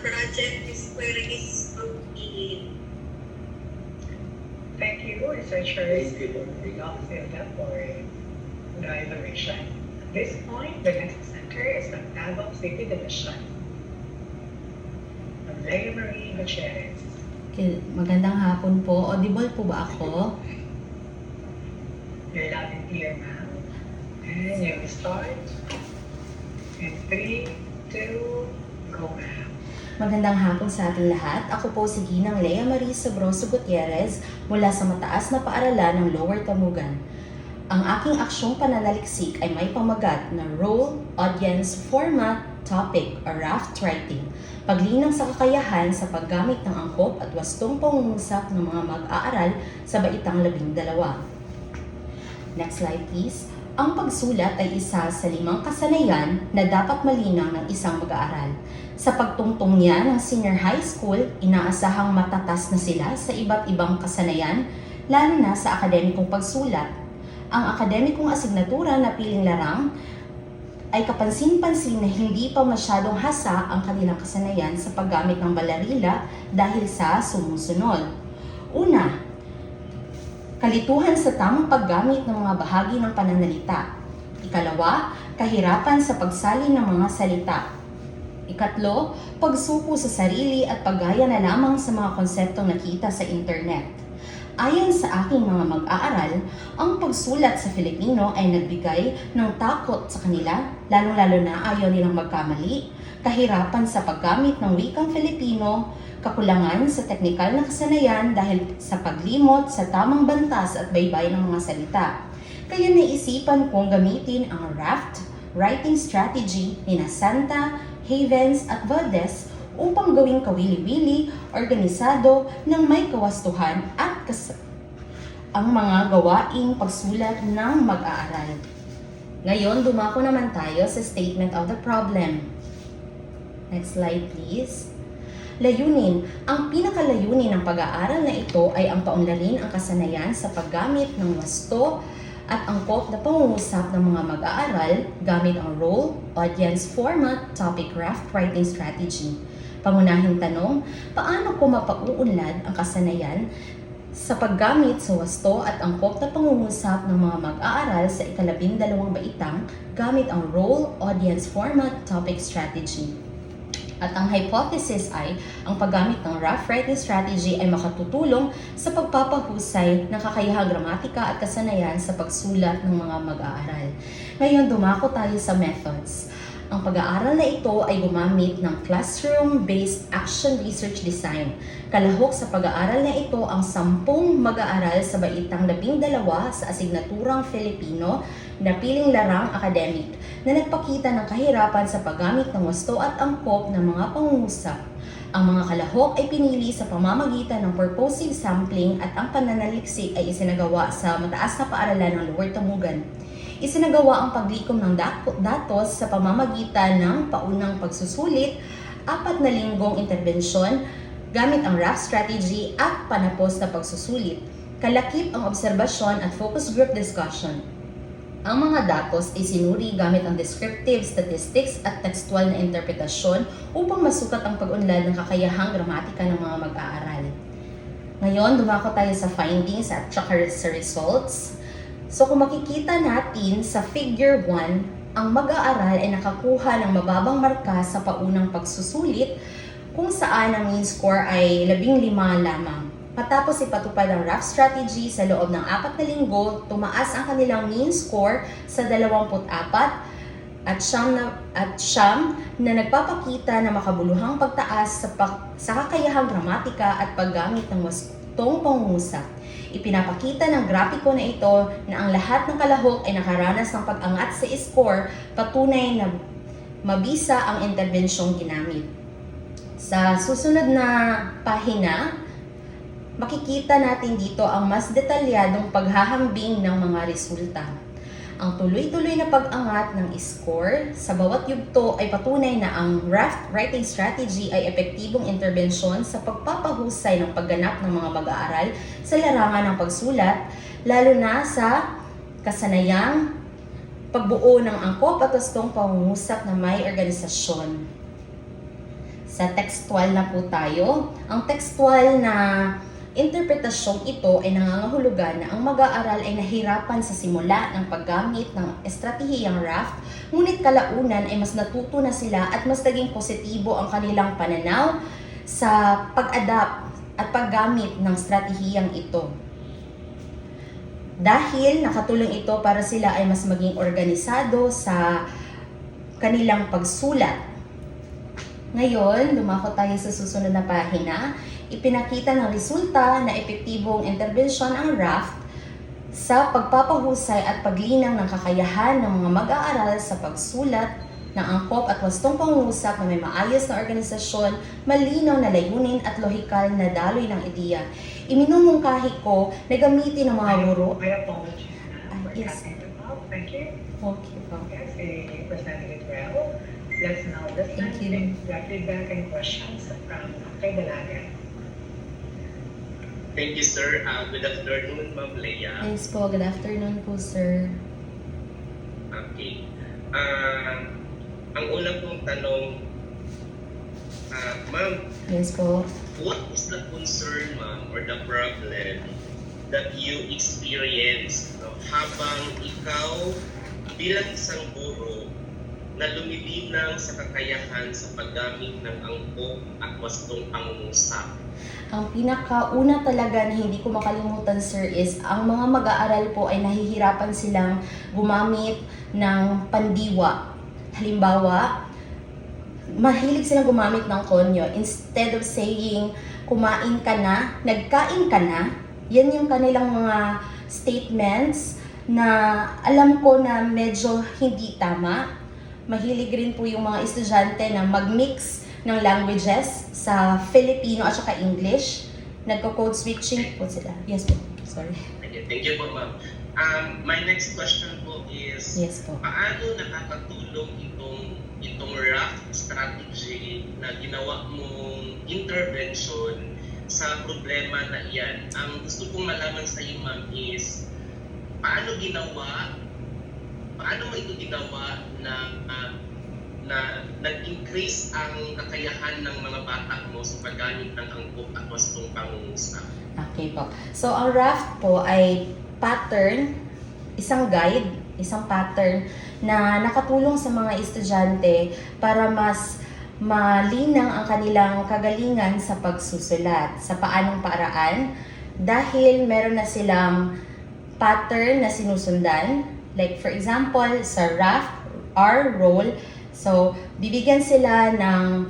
project is queries complete. Thank you, researchers, Silva, for the evaluation. At this point, the next center is the Davao City Division. Leia Marie Gutierrez. Magandang hapon po. Audible po ba ako? You're loud and clear, ma'am. And you will start. In 3, 2, go, ma'am. Magandang hapon sa ating lahat. Ako po si Ginang Leia Marie Sabroso Gutierrez mula sa mataas na paaralan ng Lower Tamugan. Ang aking aksyong pananaliksik ay may pamagat na Role, Audience, Format, Topic or Raft Writing. Paglinang sa kakayahan sa paggamit ng angkop at wastong pangungusap ng mga mag-aaral sa baitang 12. Next slide please. Ang pagsulat ay isa sa 5 kasanayan na dapat malinaw ng isang mag-aaral. Sa pagtungtong niya ng senior high school, inaasahang matatas na sila sa iba't ibang kasanayan, lalo na sa akademikong pagsulat. Ang akademikong asignatura na piling larang ay kapansin-pansin na hindi pa masyadong hasa ang kanilang kasanayan sa paggamit ng balarila dahil sa sumusunod. Una, kalituhan sa tamang paggamit ng mga bahagi ng pananalita. Ikalawa, kahirapan sa pagsalin ng mga salita. Ikatlo, pagsuko sa sarili at paggaya na lamang sa mga konseptong nakita sa internet. Ayon sa aking mga mag-aaral, ang pagsulat sa Filipino ay nagbigay ng takot sa kanila, lalong-lalo na ayaw nilang magkamali, kahirapan sa paggamit ng wikang Filipino, kakulangan sa teknikal na kasanayan dahil sa paglimot sa tamang bantas at baybay ng mga salita. Kaya naisipan kong gamitin ang raft writing strategy ni Santa, Havens at Valdez upang gawing kawili-wili, organisado ng may kawastuhan at ang mga gawaing pagsulat ng mag-aaral. Ngayon, dumako naman tayo sa statement of the problem. Next slide please. Layunin. Ang pinakalayunin ng pag-aaral na ito ay ang paunlarin ang kasanayan sa paggamit ng wasto at angkop na pangungusap ng mga mag-aaral gamit ang role, audience, format, topic, raft writing strategy. Pangunahing tanong, paano ko mapauunlad ang kasanayan sa paggamit sa wasto at angkop na pangungusap ng mga mag-aaral sa ika-12 baitang gamit ang role, audience, format, topic, strategy. At ang hypothesis ay, ang paggamit ng raft writing strategy ay makatutulong sa pagpapahusay ng kakayahang gramatika at kasanayan sa pagsulat ng mga mag-aaral. Ngayon, dumako tayo sa methods. Ang pag-aaral na ito ay gumamit ng classroom-based action research design. Kalahok sa pag-aaral na ito ang 10 mag-aaral sa baitang 12 sa asignaturang Filipino na piling larang academic na nagpakita ng kahirapan sa paggamit ng wasto at angkop ng mga pangungusap. Ang mga kalahok ay pinili sa pamamagitan ng purposive sampling at ang pananaliksik ay isinagawa sa mataas na paaralan ng Lower Tamugan. Isinagawa ang paglikom ng datos sa pamamagitan ng paunang pagsusulit, 4 na linggong interbensyon gamit ang raft strategy at panapos na pagsusulit. Kalakip ang obserbasyon at focus group discussion. Ang mga datos ay sinuri gamit ang descriptive statistics at textual na interpretasyon upang masukat ang pag-unlad ng kakayahang gramatika ng mga mag-aaral. Ngayon, dumako tayo sa findings at saka sa results. So kung makikita natin sa figure 1, ang mag-aaral ay nakakuha ng mababang marka sa paunang pagsusulit kung saan ang mean score ay 15 lamang. Matapos ipatupad ang raft strategy sa loob ng 4 na linggo, tumaas ang kanilang mean score sa 24 at siyam na nagpapakita na makabuluhang pagtaas sa kakayahang gramatika at paggamit ng wastong pangungusap. Ipinapakita ng grapiko na ito na ang lahat ng kalahok ay nakaranas ng pag-angat sa score, patunay na mabisa ang interbensyong ginamit. Sa susunod na pahina, makikita natin dito ang mas detalyadong paghahambing ng mga resulta. Ang tuloy-tuloy na pag-angat ng score sa bawat yugto ay patunay na ang raft writing strategy ay epektibong interbensyon sa pagpapahusay ng pagganap ng mga mag-aaral sa larangan ng pagsulat, lalo na sa kasanayang pagbuo ng angkop at wastong pangungusap na may organisasyon. Sa textual na po tayo. Ang textual na interpretasyong ito ay nangangahulugan na ang mag-aaral ay nahirapan sa simula ng paggamit ng estratehiyang raft, ngunit kalaunan ay mas natuto na sila at mas naging positibo ang kanilang pananaw sa pag-adapt at paggamit ng estratehiyang ito. Dahil nakatulong ito para sila ay mas maging organisado sa kanilang pagsulat. Ngayon, lumako tayo sa susunod na pahina. Ipinakita ng resulta na epektibong interbensyon ang raft sa pagpapahusay at paglinang ng kakayahan ng mga mag-aaral sa pagsulat ng angkop at wastong pangungusap na may maayos na organisasyon, malinaw na layunin at lohikal na daloy ng ideya. Iminumungkahi ko na gamitin ng mga guro. I apologize for Yes. cutting them off. Thank you. Okay po. Yes, you presented it well. Let's now listen Thank you. to the feedback and questions from Kay Dalaga. Thank you, sir. Good afternoon, Ma'am Leia. Yes po, good afternoon po, sir. Okay. Ang unang pong tanong, Ma'am, Yes po. what is the concern, Ma'am, or the problem that you experience habang ikaw bilang isang guro na lumilinang sa kakayahan sa paggamit ng angkop at wastong pangungusap? Ang pinakauna talaga na hindi ko makalimutan, sir, is ang mga mag-aaral po ay nahihirapan silang gumamit ng pandiwa. Halimbawa, mahilig silang gumamit ng konyo. Instead of saying, kumain ka na, nagkain ka na, yan yung kanilang mga statements na alam ko na medyo hindi tama. Mahilig rin po yung mga estudyante na mag-mix ng languages sa Filipino at saka English. Nagko-code switching po sila. Yes po. Sorry. Thank you po, Ma'am. My next question po is, Yes po. paano nakakatulong itong raft strategy na ginawa mong intervention sa problema na iyan? Ang gusto kong malaman sa iyo, Ma'am, is paano mo ito ginawa na nag-increase ang kakayahan ng mga bata mo sa paggamit ng angkop at wastong pangungusap? Okay po. So, ang raft po ay pattern, isang guide, isang pattern na nakatulong sa mga estudyante para mas malinang ang kanilang kagalingan sa pagsusulat. Sa paanong paraan? Dahil meron na silang pattern na sinusundan. Like for example, sa raft, our role. So, bibigyan sila ng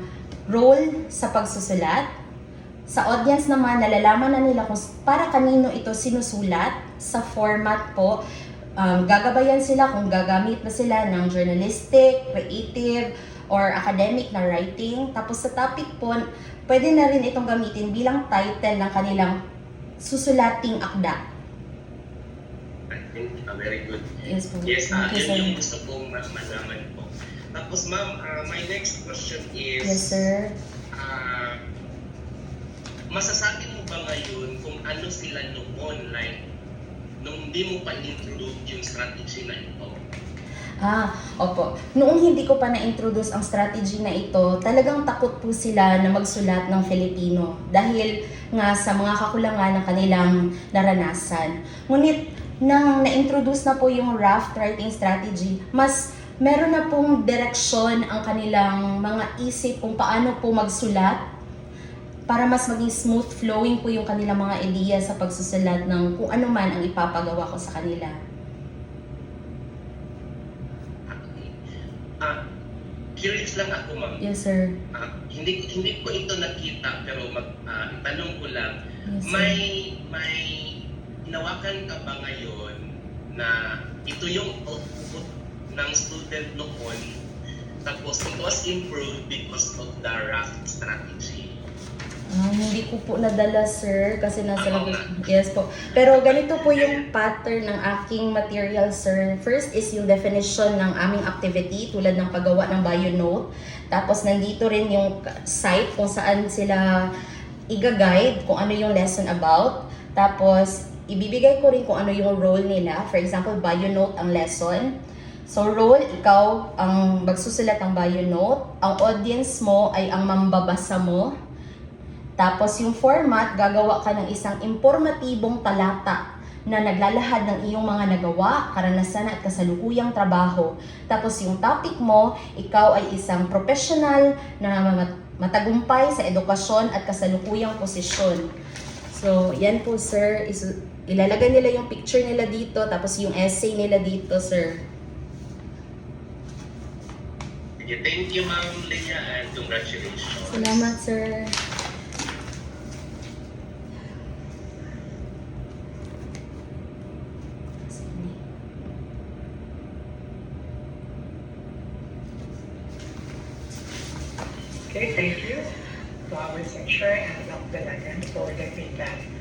role sa pagsusulat. Sa audience naman, nalalaman na nila kung para kanino ito sinusulat sa format po. Gagabayan sila kung gagamit ba sila ng journalistic, creative, or academic na writing. Tapos sa topic po, pwede na rin itong gamitin bilang title ng kanilang susulating akda. I think very good. Yes po. Yes, Thank you, yun sir. yung gusto kong malaman po. Tapos, Ma'am, my next question is, Yes, sir. masasabi mo ba ngayon kung ano sila noon, like, nung hindi mo pa introduce yung strategy na ito? Opo. Noong hindi ko pa na-introduce ang strategy na ito, talagang takot po sila na magsulat ng Filipino dahil nga sa mga kakulangan ng kanilang naranasan. Ngunit, nang na-introduce na po yung raft writing strategy, mas meron na pong direksyon ang kanilang mga isip kung paano po magsulat para mas maging smooth flowing po yung kanilang mga ideya sa pagsusulat ng kung ano man ang ipapagawa ko sa kanila. Curious lang ako, Ma'am. Yes, sir. Hindi ko ito nakita, pero itanong ko lang, Yes, sir. may hinawakan ka ba ngayon na ito yung output ng student noon, tapos it was improved because of the raft strategy? Hindi ko po nadala, sir, kasi nasa Oo labas. nga. Yes po. Pero ganito po yung pattern ng aking material, sir. First is yung definition ng aming activity, tulad ng paggawa ng bio note. Tapos nandito rin yung site kung saan sila i-guide kung ano yung lesson about. Tapos ibibigay ko rin kung ano yung role nila. For example, bio note ang lesson. So role, ikaw ang magsusulat ng bio note. Ang audience mo ay ang mambabasa mo. Tapos yung format, gagawa ka ng isang impormatibong talata na naglalahad ng iyong mga nagawa, karanasan at kasalukuyang trabaho. Tapos yung topic mo, ikaw ay isang professional na matagumpay sa edukasyon at kasalukuyang posisyon. So, yan po sir, ilalagay nila yung picture nila dito, tapos yung essay nila dito sir. Okay, thank you, Ma'am Leah, and congratulations. Salamat sir. Okay, thank you to our section and Dr. Lagan for the feedback.